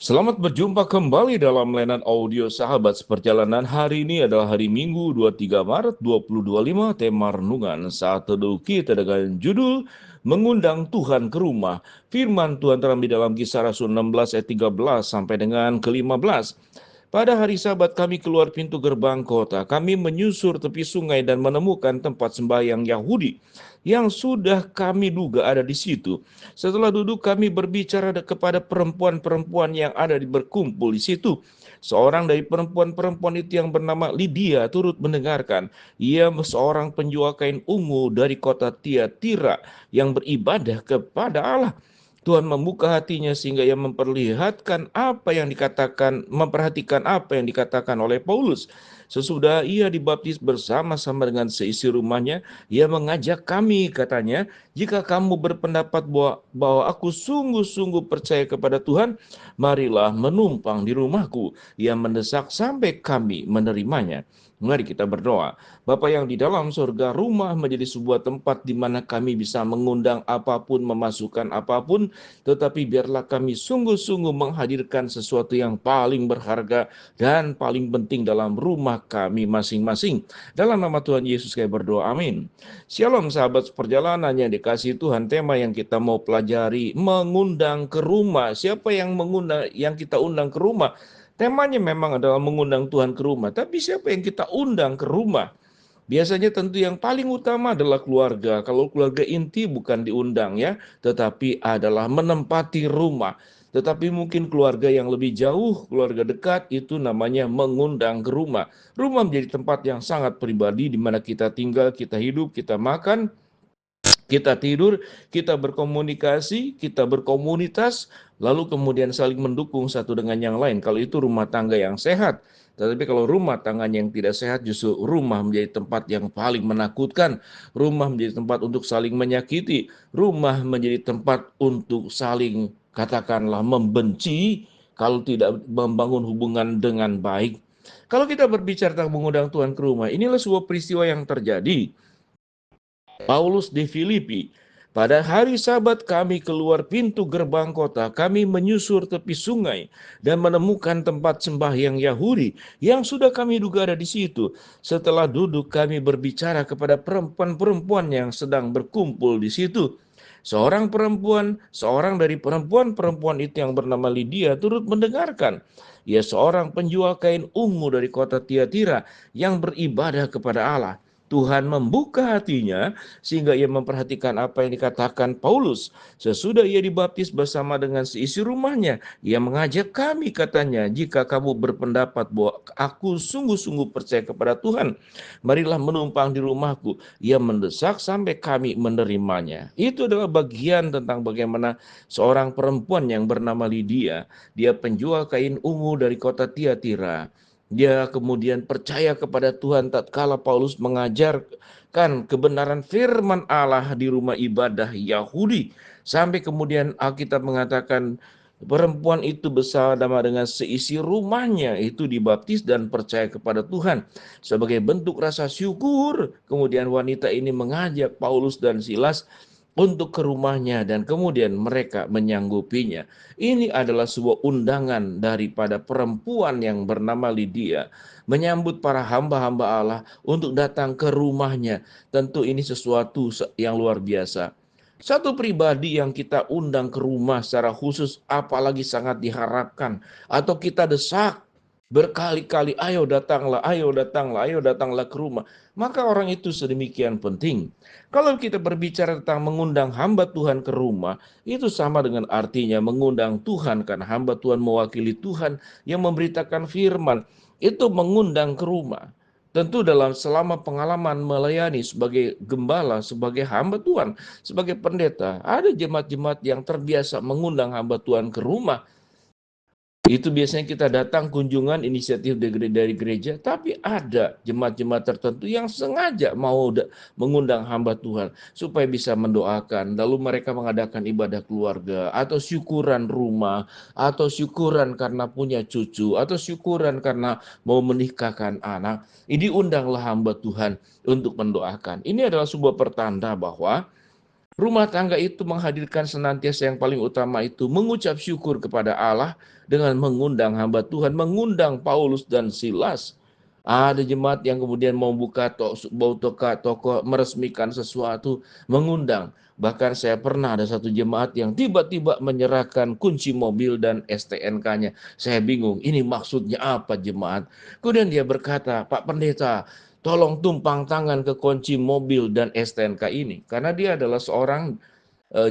Selamat berjumpa kembali dalam layanan audio Sahabat Seperjalanan. Hari ini adalah hari Minggu 23 Maret 2025. Tema renungan saat teduh kita dengan judul Mengundang Tuhan ke Rumah. Firman Tuhan terambil dalam Kisah Rasul 16 ayat 13 sampai dengan ke-15. Pada hari Sabat kami keluar pintu gerbang kota. Kami menyusur tepi sungai dan menemukan tempat sembahyang Yahudi yang sudah kami duga ada di situ. Setelah duduk kami berbicara kepada perempuan-perempuan yang ada berkumpul di situ. Seorang dari perempuan-perempuan itu yang bernama Lydia turut mendengarkan. Ia seorang penjual kain ungu dari kota Tiatira yang beribadah kepada Allah. Tuhan membuka hatinya sehingga ia memperhatikan apa yang dikatakan oleh Paulus. Sesudah ia dibaptis bersama-sama dengan seisi rumahnya, ia mengajak kami, katanya, jika kamu berpendapat bahwa aku sungguh-sungguh percaya kepada Tuhan, marilah menumpang di rumahku. Ia mendesak sampai kami menerimanya. Mari kita berdoa. Bapa yang di dalam surga, rumah menjadi sebuah tempat di mana kami bisa mengundang apapun, memasukkan apapun, tetapi biarlah kami sungguh-sungguh menghadirkan sesuatu yang paling berharga dan paling penting dalam rumah kami masing-masing. Dalam nama Tuhan Yesus kami berdoa, amin. Shalom sahabat perjalanan yang dikasihi Tuhan. Tema yang kita mau pelajari, mengundang ke rumah. Siapa yang kita undang ke rumah? Temanya memang adalah mengundang Tuhan ke rumah, tapi siapa yang kita undang ke rumah? Biasanya tentu yang paling utama adalah keluarga. Kalau keluarga inti bukan diundang ya, tetapi adalah menempati rumah. Tetapi mungkin keluarga yang lebih jauh, keluarga dekat, itu namanya mengundang ke rumah. Rumah menjadi tempat yang sangat pribadi di mana kita tinggal, kita hidup, kita makan, kita tidur, kita berkomunikasi, kita berkomunitas, lalu kemudian saling mendukung satu dengan yang lain. Kalau itu rumah tangga yang sehat. Tetapi kalau rumah tangganya yang tidak sehat, justru rumah menjadi tempat yang paling menakutkan. Rumah menjadi tempat untuk saling menyakiti. Rumah menjadi tempat untuk saling, katakanlah, membenci kalau tidak membangun hubungan dengan baik. Kalau kita berbicara tentang mengundang Tuhan ke rumah, inilah sebuah peristiwa yang terjadi. Paulus di Filipi. Pada hari Sabat kami keluar pintu gerbang kota, kami menyusur tepi sungai dan menemukan tempat sembahyang Yahudi yang sudah kami duga ada di situ. Setelah duduk kami berbicara kepada perempuan-perempuan yang sedang berkumpul di situ. Seorang dari perempuan-perempuan itu yang bernama Lydia turut mendengarkan. Ia seorang penjual kain ungu dari kota Tiatira yang beribadah kepada Allah. Tuhan membuka hatinya sehingga ia memperhatikan apa yang dikatakan Paulus. Sesudah ia dibaptis bersama dengan seisi rumahnya, ia mengajak kami, katanya, jika kamu berpendapat bahwa aku sungguh-sungguh percaya kepada Tuhan, marilah menumpang di rumahku. Ia mendesak sampai kami menerimanya. Itu adalah bagian tentang bagaimana seorang perempuan yang bernama Lydia, dia penjual kain ungu dari kota Tiatira. Dia kemudian percaya kepada Tuhan tatkala Paulus mengajarkan kebenaran firman Allah di rumah ibadah Yahudi. Sampai kemudian Alkitab mengatakan perempuan itu bersama dengan seisi rumahnya itu dibaptis dan percaya kepada Tuhan. Sebagai bentuk rasa syukur, kemudian wanita ini mengajak Paulus dan Silas untuk ke rumahnya dan kemudian mereka menyanggupinya. Ini adalah sebuah undangan daripada perempuan yang bernama Lydia menyambut para hamba-hamba Allah untuk datang ke rumahnya. Tentu ini sesuatu yang luar biasa. Satu pribadi yang kita undang ke rumah secara khusus, apalagi sangat diharapkan atau kita desak berkali-kali, ayo datanglah, ayo datanglah, ayo datanglah ke rumah. Maka orang itu sedemikian penting. Kalau kita berbicara tentang mengundang hamba Tuhan ke rumah, itu sama dengan artinya mengundang Tuhan, karena hamba Tuhan mewakili Tuhan yang memberitakan firman. Itu mengundang ke rumah. Tentu selama pengalaman melayani sebagai gembala, sebagai hamba Tuhan, sebagai pendeta, ada jemaat-jemaat yang terbiasa mengundang hamba Tuhan ke rumah. Itu biasanya kita datang kunjungan inisiatif dari gereja, tapi ada jemaat-jemaat tertentu yang sengaja mau mengundang hamba Tuhan supaya bisa mendoakan. Lalu mereka mengadakan ibadah keluarga atau syukuran rumah atau syukuran karena punya cucu atau syukuran karena mau menikahkan anak. Ini undanglah hamba Tuhan untuk mendoakan. Ini adalah sebuah pertanda bahwa Rumah tangga itu menghadirkan senantiasa yang paling utama itu mengucap syukur kepada Allah dengan mengundang hamba Tuhan, mengundang Paulus dan Silas. Ada jemaat yang kemudian mau buka toko, meresmikan sesuatu, mengundang. Bahkan saya pernah ada satu jemaat yang tiba-tiba menyerahkan kunci mobil dan STNK-nya. Saya bingung, ini maksudnya apa jemaat? Kemudian dia berkata, Pak Pendeta, tolong tumpang tangan ke kunci mobil dan STNK ini. Karena dia adalah seorang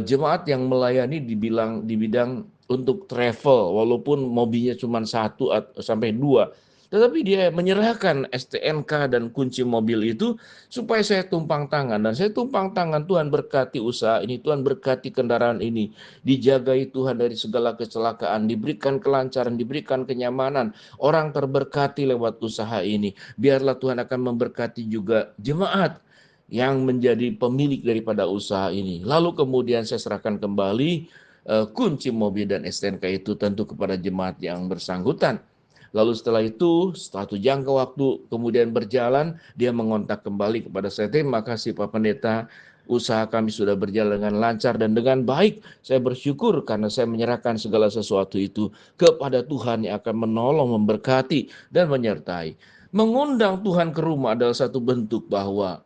jemaat yang melayani di bidang untuk travel, walaupun mobilnya cuma satu sampai dua. Tetapi dia menyerahkan STNK dan kunci mobil itu supaya saya tumpang tangan. Dan saya tumpang tangan, Tuhan berkati usaha ini, Tuhan berkati kendaraan ini. Dijagai Tuhan dari segala kecelakaan, diberikan kelancaran, diberikan kenyamanan. Orang terberkati lewat usaha ini. Biarlah Tuhan akan memberkati juga jemaat yang menjadi pemilik daripada usaha ini. Lalu kemudian saya serahkan kembali kunci mobil dan STNK itu tentu kepada jemaat yang bersangkutan. Lalu setelah itu, satu jangka waktu kemudian berjalan, dia mengontak kembali kepada saya, terima kasih Pak Pendeta, usaha kami sudah berjalan dengan lancar dan dengan baik. Saya bersyukur karena saya menyerahkan segala sesuatu itu kepada Tuhan yang akan menolong, memberkati, dan menyertai. Mengundang Tuhan ke rumah adalah satu bentuk bahwa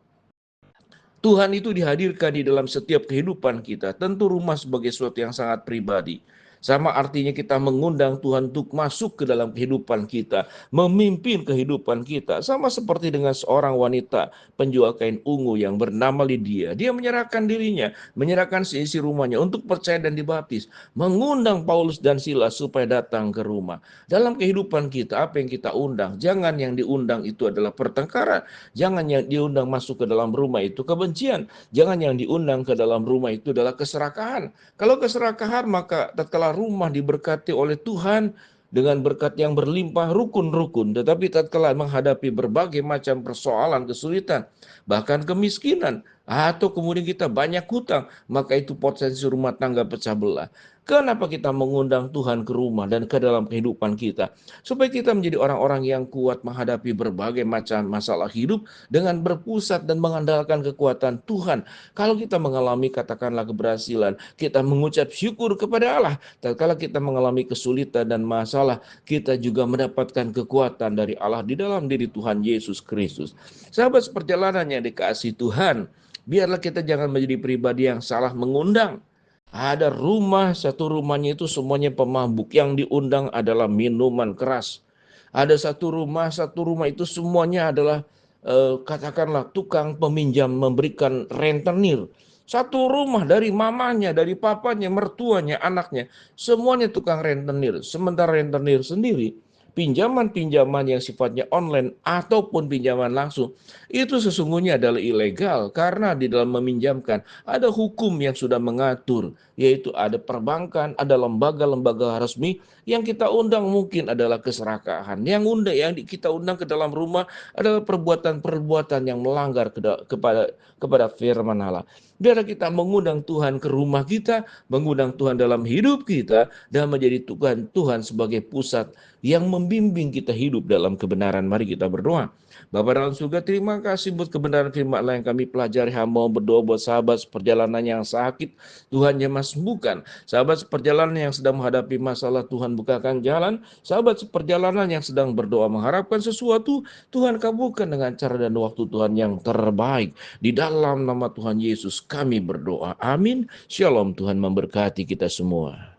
Tuhan itu dihadirkan di dalam setiap kehidupan kita. Tentu rumah sebagai sesuatu yang sangat pribadi. Sama artinya kita mengundang Tuhan untuk masuk ke dalam kehidupan kita, memimpin kehidupan kita. Sama seperti dengan seorang wanita penjual kain ungu yang bernama Lydia. Dia menyerahkan dirinya, menyerahkan seisi rumahnya untuk percaya dan dibaptis. Mengundang Paulus dan Silas supaya datang ke rumah. Dalam kehidupan kita, apa yang kita undang? Jangan yang diundang itu adalah pertengkaran. Jangan yang diundang masuk ke dalam rumah itu kebencian. Jangan yang diundang ke dalam rumah itu adalah keserakahan. Kalau keserakahan, maka tatkala rumah diberkati oleh Tuhan dengan berkat yang berlimpah, rukun-rukun. Tetapi tatkala menghadapi berbagai macam persoalan, kesulitan, bahkan kemiskinan, atau kemudian kita banyak hutang, maka itu potensi rumah tangga pecah belah. Kenapa kita mengundang Tuhan ke rumah dan ke dalam kehidupan kita? Supaya kita menjadi orang-orang yang kuat menghadapi berbagai macam masalah hidup dengan berpusat dan mengandalkan kekuatan Tuhan. Kalau kita mengalami katakanlah keberhasilan, kita mengucap syukur kepada Allah. Tatkala kita mengalami kesulitan dan masalah, kita juga mendapatkan kekuatan dari Allah di dalam diri Tuhan Yesus Kristus. Sahabat seperjalanan yang dikasihi Tuhan, biarlah kita jangan menjadi pribadi yang salah mengundang. Ada rumah, satu rumahnya itu semuanya pemabuk. Yang diundang adalah minuman keras. Ada satu rumah itu semuanya adalah katakanlah tukang peminjam memberikan rentenir. Satu rumah dari mamanya, dari papanya, mertuanya, anaknya. Semuanya tukang rentenir. Sementara rentenir sendiri, pinjaman-pinjaman yang sifatnya online ataupun pinjaman langsung, itu sesungguhnya adalah ilegal. Karena di dalam meminjamkan, ada hukum yang sudah mengatur, yaitu ada perbankan, ada lembaga-lembaga resmi yang kita undang mungkin adalah keserakahan. Yang kita undang ke dalam rumah adalah perbuatan-perbuatan yang melanggar kepada firman Allah. Biar kita mengundang Tuhan ke rumah kita, mengundang Tuhan dalam hidup kita, dan menjadi Tuhan sebagai pusat yang membimbing kita hidup dalam kebenaran. Mari kita berdoa. Bapa dalam surga, terima kasih buat kebenaran firman Allah yang kami pelajari. Hamba berdoa buat sahabat seperjalanan yang sakit, Tuhan jamah sembuhkan. Sahabat seperjalanan yang sedang menghadapi masalah, Tuhan bukakan jalan. Sahabat seperjalanan yang sedang berdoa mengharapkan sesuatu, Tuhan kabulkan dengan cara dan waktu Tuhan yang terbaik. Di dalam nama Tuhan Yesus kami berdoa. Amin. Shalom, Tuhan memberkati kita semua.